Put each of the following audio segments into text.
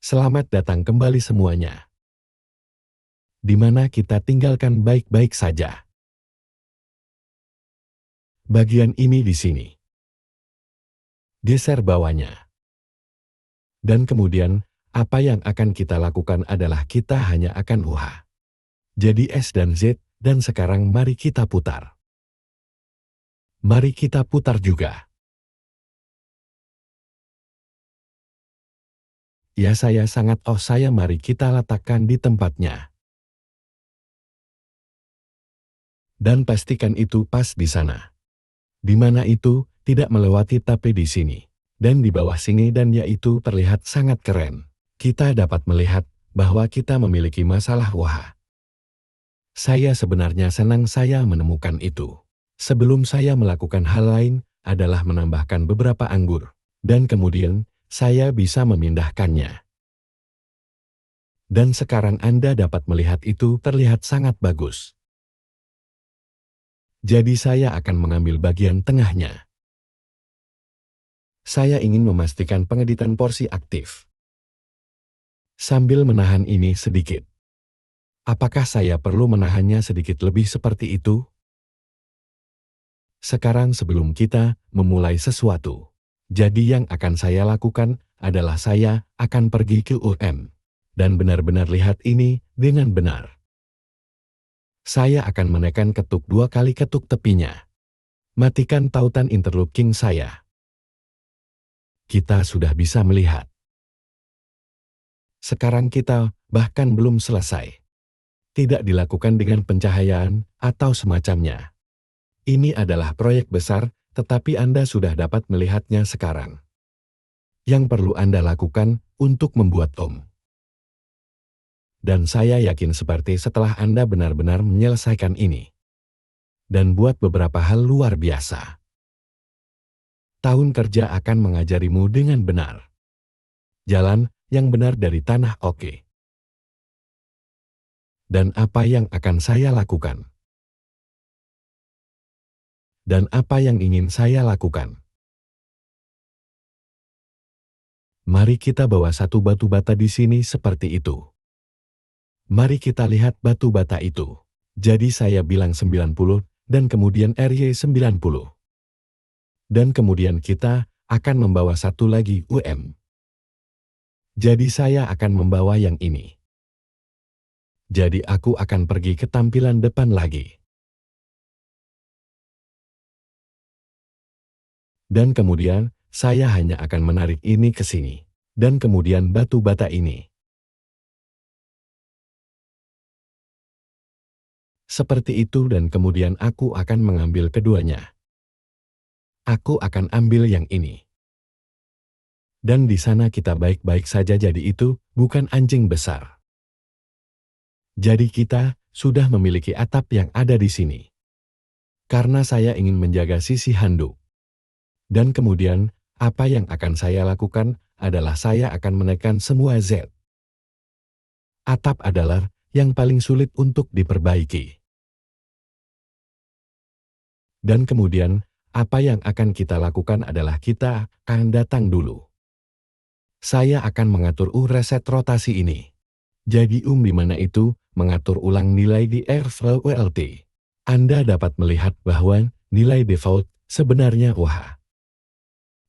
Selamat datang kembali semuanya. Di mana kita tinggalkan baik-baik saja. Bagian ini di sini. Geser bawahnya. Dan kemudian, apa yang akan kita lakukan adalah kita hanya akan jadi S dan Z, dan sekarang mari kita putar. Mari kita putar juga. Ya saya sangat saya mari kita letakkan di tempatnya. Dan pastikan itu pas di sana. Di mana itu, tidak melewati tapi di sini. Dan di bawah sini dan yaitu terlihat sangat keren. Kita dapat melihat bahwa kita memiliki masalah Saya sebenarnya senang saya menemukan itu. Sebelum saya melakukan hal lain adalah menambahkan beberapa anggur. Dan kemudian, saya bisa memindahkannya. Dan sekarang Anda dapat melihat itu terlihat sangat bagus. Jadi saya akan mengambil bagian tengahnya. Saya ingin memastikan pengeditan porsi aktif. Sambil menahan ini sedikit. Apakah saya perlu menahannya sedikit lebih seperti itu? Sekarang sebelum kita memulai sesuatu. Jadi yang akan saya lakukan adalah saya akan pergi ke dan benar-benar lihat ini dengan benar. Saya akan menekan ketuk 2 kali ketuk tepinya. Matikan tautan interlocking saya. Kita sudah bisa melihat. Sekarang kita bahkan belum selesai. Tidak dilakukan dengan pencahayaan atau semacamnya. Ini adalah proyek besar, tetapi Anda sudah dapat melihatnya sekarang. Yang perlu Anda lakukan untuk membuat Dan saya yakin seperti setelah Anda benar-benar menyelesaikan ini. Dan buat beberapa hal luar biasa. Tahun kerja akan mengajarimu dengan benar. Jalan yang benar dari tanah oke. Dan apa yang akan saya lakukan? Dan apa yang ingin saya lakukan? Mari kita bawa satu batu bata di sini seperti itu. Mari kita lihat batu bata itu. Jadi saya bilang 90, dan kemudian RY 90. Dan kemudian kita akan membawa satu lagi Jadi saya akan membawa yang ini. Jadi aku akan pergi ke tampilan depan lagi. Dan kemudian, saya hanya akan menarik ini ke sini. Dan kemudian batu bata ini. Seperti itu dan kemudian aku akan mengambil keduanya. Aku akan ambil yang ini. Dan di sana kita baik-baik saja jadi itu bukan anjing besar. Jadi kita sudah memiliki atap yang ada di sini. Karena saya ingin menjaga sisi handuk. Dan kemudian, apa yang akan saya lakukan adalah saya akan menekan semua Z. Atap adalah yang paling sulit untuk diperbaiki. Dan kemudian, apa yang akan kita lakukan adalah kita akan datang dulu. Saya akan mengatur reset rotasi ini. Jadi di mana itu mengatur ulang nilai di RVLT. Anda dapat melihat bahwa nilai default sebenarnya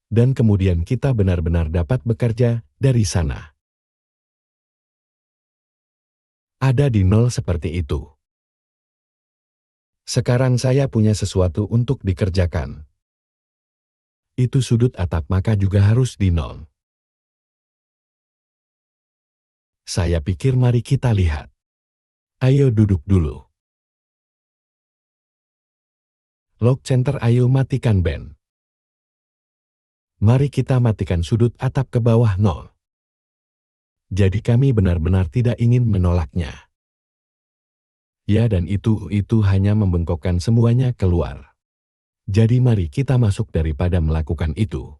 Dan kemudian kita benar-benar dapat bekerja dari sana. Ada di 0 seperti itu. Sekarang saya punya sesuatu untuk dikerjakan. Itu sudut atap maka juga harus di 0. Saya pikir mari kita lihat. Ayo duduk dulu. Lock center ayo matikan band. Mari kita matikan sudut atap ke bawah 0. Jadi kami benar-benar tidak ingin menolaknya. Ya dan itu hanya membengkokkan semuanya keluar. Jadi mari kita masuk daripada melakukan itu.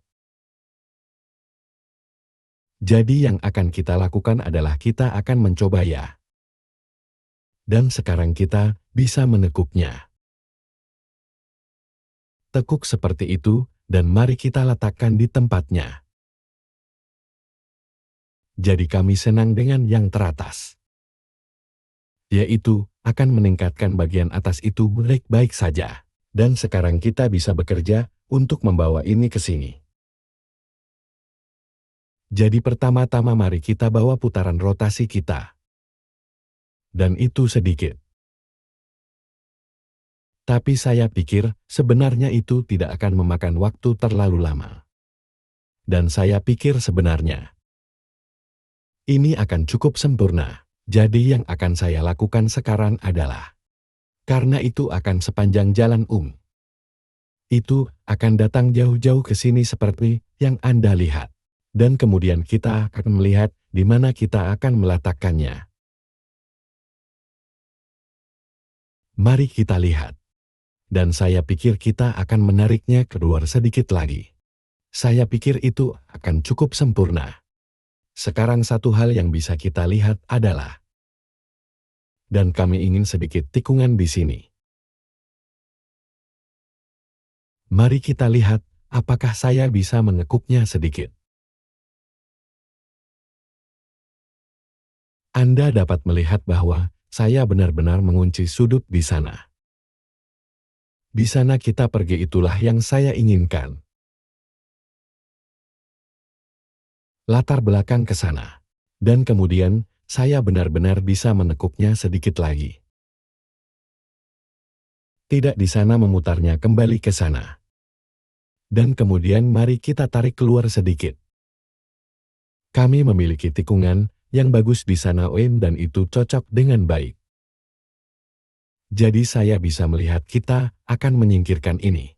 Jadi yang akan kita lakukan adalah kita akan mencoba ya. Dan sekarang kita bisa menekuknya. Tekuk seperti itu, dan mari kita letakkan di tempatnya. Jadi kami senang dengan yang teratas. Yaitu, akan meningkatkan bagian atas itu baik-baik saja. Dan sekarang kita bisa bekerja untuk membawa ini ke sini. Jadi pertama-tama mari kita bawa putaran rotasi kita. Dan itu sedikit. Tapi saya pikir sebenarnya itu tidak akan memakan waktu terlalu lama. Dan saya pikir sebenarnya ini akan cukup sempurna. Jadi yang akan saya lakukan sekarang adalah, karena itu akan sepanjang jalan itu akan datang jauh-jauh ke sini seperti yang Anda lihat. Dan kemudian kita akan melihat di mana kita akan meletakkannya. Mari kita lihat. Dan saya pikir kita akan menariknya keluar sedikit lagi. Saya pikir itu akan cukup sempurna. Sekarang satu hal yang bisa kita lihat adalah, dan kami ingin sedikit tikungan di sini. Mari kita lihat apakah saya bisa mengekuknya sedikit. Anda dapat melihat bahwa saya benar-benar mengunci sudut di sana. Di sana kita pergi, itulah yang saya inginkan. Latar belakang ke sana. Dan kemudian, saya benar-benar bisa menekuknya sedikit lagi. Tidak di sana, memutarnya kembali ke sana. Dan kemudian mari kita tarik keluar sedikit. Kami memiliki tikungan yang bagus di sana dan itu cocok dengan baik. Jadi saya bisa melihat kita akan menyingkirkan ini.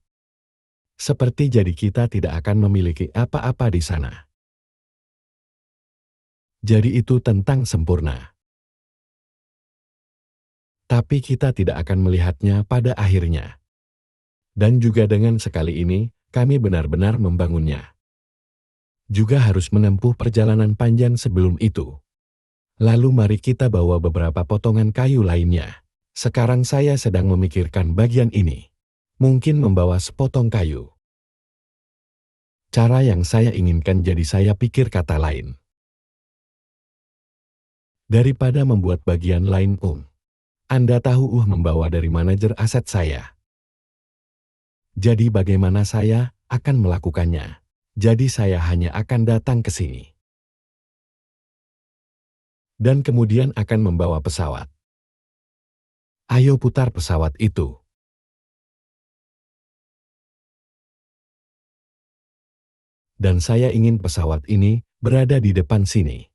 Seperti jadi kita tidak akan memiliki apa-apa di sana. Jadi itu tentang sempurna. Tapi kita tidak akan melihatnya pada akhirnya. Dan juga dengan sekali ini, kami benar-benar membangunnya. Juga harus menempuh perjalanan panjang sebelum itu. Lalu mari kita bawa beberapa potongan kayu lainnya. Sekarang saya sedang memikirkan bagian ini. Mungkin membawa sepotong kayu. Cara yang saya inginkan, jadi saya pikir kata lain. Daripada membuat bagian lain Anda tahu membawa dari manajer aset saya. Jadi bagaimana saya akan melakukannya? Jadi saya hanya akan datang ke sini. Dan kemudian akan membawa pesawat. Ayo putar pesawat itu. Dan saya ingin pesawat ini berada di depan sini.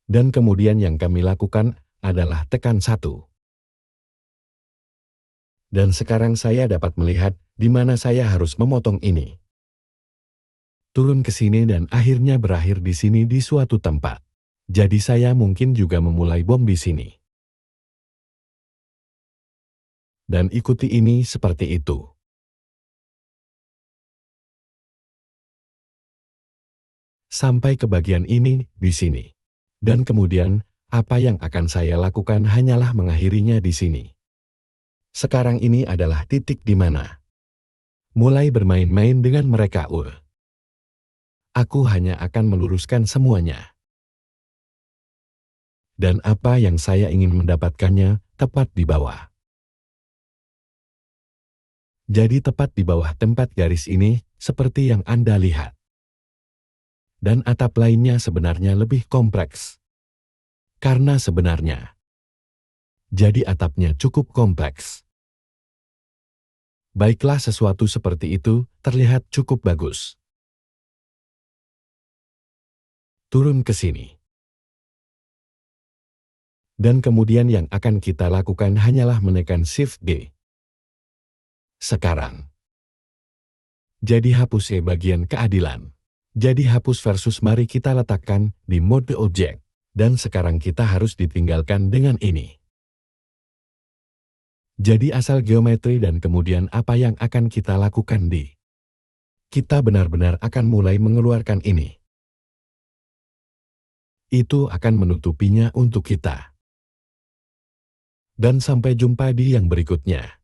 Dan kemudian yang kami lakukan adalah tekan 1. Dan sekarang saya dapat melihat di mana saya harus memotong ini. Turun ke sini dan akhirnya berakhir di sini di suatu tempat. Jadi saya mungkin juga memulai bom di sini. Dan ikuti ini seperti itu. Sampai ke bagian ini di sini. Dan kemudian, apa yang akan saya lakukan hanyalah mengakhirinya di sini. Sekarang ini adalah titik di mana mulai bermain-main dengan mereka. Aku hanya akan meluruskan semuanya. Dan apa yang saya ingin mendapatkannya tepat di bawah. Jadi tepat di bawah tempat garis ini, seperti yang Anda lihat. Dan atap lainnya sebenarnya lebih kompleks. Karena sebenarnya, jadi atapnya cukup kompleks. Baiklah, sesuatu seperti itu terlihat cukup bagus. Turun ke sini. Dan kemudian yang akan kita lakukan hanyalah menekan Shift G. Sekarang. Jadi hapus bagian keadilan. Jadi hapus versus mari kita letakkan di mode objek. Dan sekarang kita harus ditinggalkan dengan ini. Jadi asal geometri dan kemudian apa yang akan kita lakukan di. Kita benar-benar akan mulai mengeluarkan ini. Itu akan menutupinya untuk kita. Dan sampai jumpa di yang berikutnya.